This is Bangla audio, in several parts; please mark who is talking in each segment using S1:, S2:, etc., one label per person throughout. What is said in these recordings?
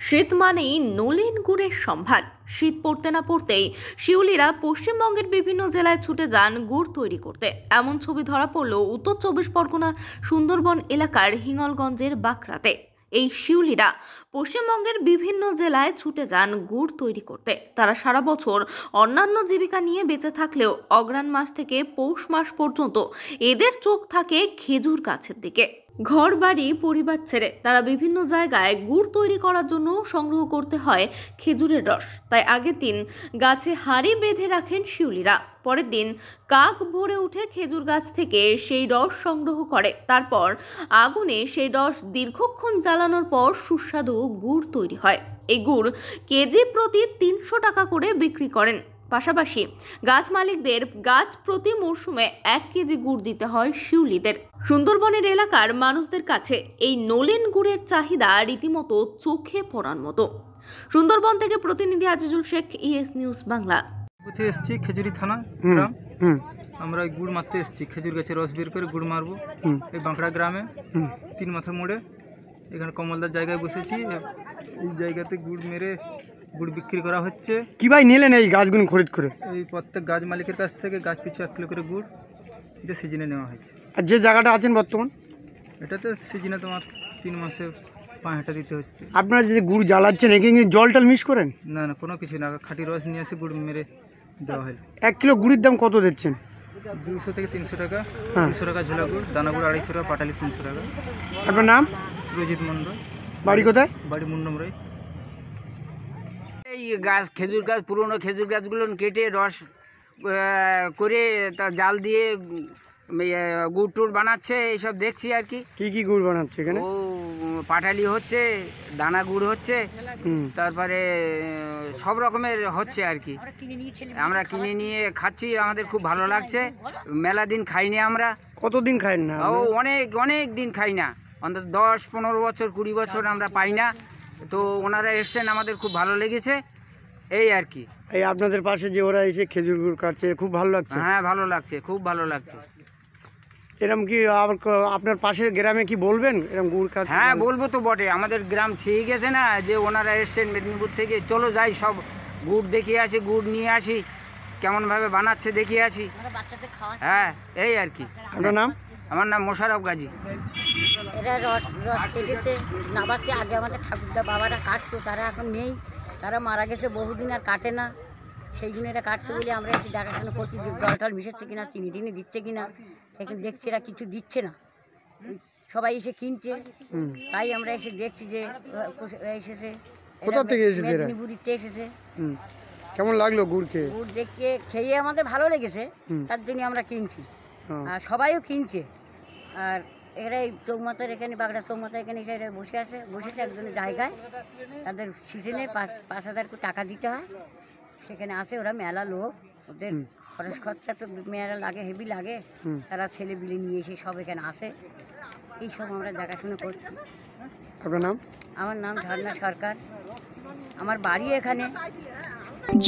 S1: শীত মানেই নলেন গুড়ের সম্ভার। শীত পড়তে না পড়তেই শিউলিরা পশ্চিমবঙ্গের বিভিন্ন জেলায় ছুটে যান গুড় তৈরি করতে। এমন ছবি ধরা পড়ল উত্তর চব্বিশ পরগনা সুন্দরবন এলাকার হিঙ্গলগঞ্জের বাঁকড়াতে। এই শিউলিরা পশ্চিমবঙ্গের বিভিন্ন জেলায় ছুটে যান গুড় তৈরি করতে। তারা সারা বছর অন্যান্য জীবিকা নিয়ে বেঁচে থাকলেও অগ্রহায়ণ মাস থেকে পৌষ মাস পর্যন্ত এদের চোখ থাকে খেজুর গাছের দিকে। ঘর বাড়ি পরিবার ছেড়ে তারা বিভিন্ন জায়গায় গুড় তৈরি করার জন্য সংগ্রহ করতে হয় খেজুরের রস। তাই আগের দিন গাছে হাঁড়ি বেঁধে রাখেন শিউলিরা। পরের দিন কাক ভরে উঠে খেজুর গাছ থেকে সেই রস সংগ্রহ করে। তারপর আগুনে সেই রস দীর্ঘক্ষণ জ্বালানোর পর সুস্বাদু গুড় তৈরি হয়। এই গুড় কেজি প্রতি 300 টাকা করে বিক্রি করেন। পাশাপাশি গাছ মালিকদের গাছ প্রতি মরশুমে 1 কেজি গুড় দিতে হয় শিউলিদের। সুন্দরবনের এলাকার মানুষদের কাছে এই নলেন গুড়ের চাহিদা রীতিমতো চোখে পড়ার মতো। সুন্দরবন থেকে প্রতিনিধি আজিজুল শেখ, ES নিউজ বাংলা।
S2: এসছি খেজুরি থানা গ্রাম, আমরা গুড় মারতে এসছি। খেজুর গাছের রস বের করে গুড় মারবো এই বাঁকড়া গ্রামে 3 মাথার মোড়ে। এখানে কমলদার জায়গায় বসেছি। এই জায়গাতে গুড় মেরে গুড় বিক্রি করা হচ্ছে।
S3: কি ভাই নিলেন এই গাছগুলো খরিদ করে?
S2: এই প্রত্যেক গাছ মালিকের কাছ থেকে গাছ পিছু 1 কিলো করে গুড় যে সিজনে নেওয়া হয়েছে।
S3: আর যে জায়গাটা আছেন বর্তমান,
S2: এটাতে সিজনে তোমার 3 মাসে 5 হাঁটা দিতে হচ্ছে।
S3: আপনারা যে গুড় জ্বালাচ্ছেন এখানে জল টল মিক্স করেন?
S2: না না, কোনো কিছু না, খাঁটি রস নিয়ে এসে গুড় মেরে দেওয়া হয়।
S3: 1 কিলো গুড়ের দাম কত দিচ্ছেন?
S2: 200 থেকে 300 টাকা। 200 টাকা ঝোলা গুড়, দানা গুড় 250 টাকা, পাটালি 300 টাকা।
S3: আপনার নাম?
S2: সুরজিৎ মন্ডল।
S3: বাড়ি কোথায়?
S2: বাড়ি মুন্ডমরাই।
S4: এই গাছ খেজুর গাছ, পুরনো খেজুর গাছগুলো কেটে রস করে তা জাল দিয়ে গুড় টুড় বানাচ্ছে, এইসব দেখছি আর কি।
S3: কি গুড় বানাচ্ছে এখানে?
S4: ও পাটালি হচ্ছে, দানা গুড় হচ্ছে, তারপরে সব রকমের হচ্ছে আর কি। আমরা কিনে নিয়ে খাচ্ছি, আমাদের খুব ভালো লাগছে। মেলা দিন খাইনি আমরা।
S3: কতদিন খাই না?
S4: ও অনেক দিন খাই না, অন্তত 10-15 বছর 20 বছর আমরা পাই না। তো ওনারা এসছেন, আমাদের খুব ভালো লেগেছে এই আর কি।
S3: এই আপনাদের পাশে যে ওরা এসে খেজুর গুড় কাটছে, খুব ভালো লাগছে?
S4: হ্যাঁ, ভালো লাগছে, খুব ভালো লাগছে।
S3: এরকম কি আপনার পাশের গ্রামে কি বলবেন এরকম গুড় কাটছে?
S4: হ্যাঁ, বলবো তো বটে। আমাদের গ্রাম ছেয়ে গেছে না, যে ওনারা এসছেন মেদিনীপুর থেকে। চলো যাই, সব গুড় দেখিয়ে আসি, গুড় নিয়ে আসি, কেমনভাবে বানাচ্ছে দেখিয়ে আসি। হ্যাঁ, এই আর কি।
S3: আপনার নাম?
S4: আমার নাম মোশারফ গাজী।
S5: এরা রস কেটেছে নাবাচ্ছে। আগে আমাদের ঠাকুরদা বাবারা কাটতো, তারা এখন নেই, তারা মারা গেছে বহুদিন, আর কাটে না। সেইগুলো এরা কাটছে বলে আমরা একটু দেখাশোনা করছি যে জল টল মিশাচ্ছে কিনা, চিনি টিনি দিচ্ছে কিনা। এখন দেখছি এরা কিছু দিচ্ছে না, সবাই এসে কিনছে। তাই আমরা এসে দেখছি যে এসেছে।
S3: কোথা থেকে এসেছে?
S5: মেদিনীপুরিতে এসেছে।
S3: কেমন লাগলো গুড় খেয়ে?
S5: গুড় দেখে খেয়ে আমাদের ভালো লেগেছে, তার জন্য আমরা কিনছি। আর সবাইও কিনছে। আর এরা এই চৌমাথার এখানে, বাগড়া চৌমাথা এখানে এসে বসেছে একজনের জায়গায়। তাদের সিজনে 5,000 করে টাকা দিতে হয়। সেখানে আসে ওরা, মেলা লোক, ওদের খরচ খরচা তো মেয়েরা লাগে, হেভি লাগে। তারা ছেলে বিলে নিয়ে এসে সব এখানে আসে। এইসব আমরা দেখাশোনা করছি।
S3: আপনার নাম?
S5: আমার নাম ঝর্ণা সরকার, আমার বাড়ি এখানে।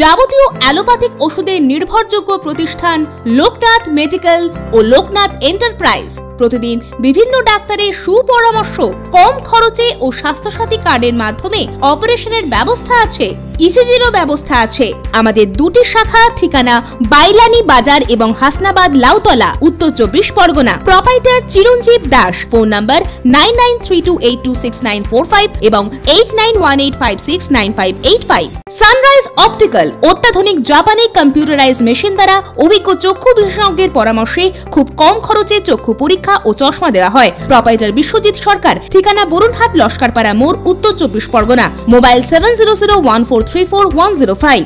S6: যাবতীয় অ্যালোপ্যাথিক ওষুধের নির্ভরযোগ্য প্রতিষ্ঠান লোকনাথ মেডিকেল ও লোকনাথ এন্টারপ্রাইজ। প্রতিদিন বিভিন্ন ডাক্তারের সুপরামর্শ, কম খরচে ও স্বাস্থ্যসাথী কার্ডের মাধ্যমে অপারেশনের ব্যবস্থা আছে, ইসিজিরও ব্যবস্থা আছে। আমাদের 2টি শাখা, ঠিকানা বাইলানি বাজার এবং হাসনাবাদ লাউতলা, উত্তর 24 পরগনা। প্রোপাইটার চিরঞ্জীব দাস। ফোন নাম্বার 9932826945 এবং 8918569585। সানরাইজ অপটিক্যাল, অত্যাধুনিক জাপানি কম্পিউটারাইজ মেশিন দ্বারা অভিজ্ঞ চক্ষু বিশেষজ্ঞের পরামর্শে খুব কম খরচে চক্ষু পরীক্ষা ও চশমা দেওয়া হয়। প্রোপাইটার বিশ্বজিৎ সরকার। ঠিকানা বরুণহাট লস্করপাড়া মোড়, উত্তর 24 পরগনা। মোবাইল 7001434105।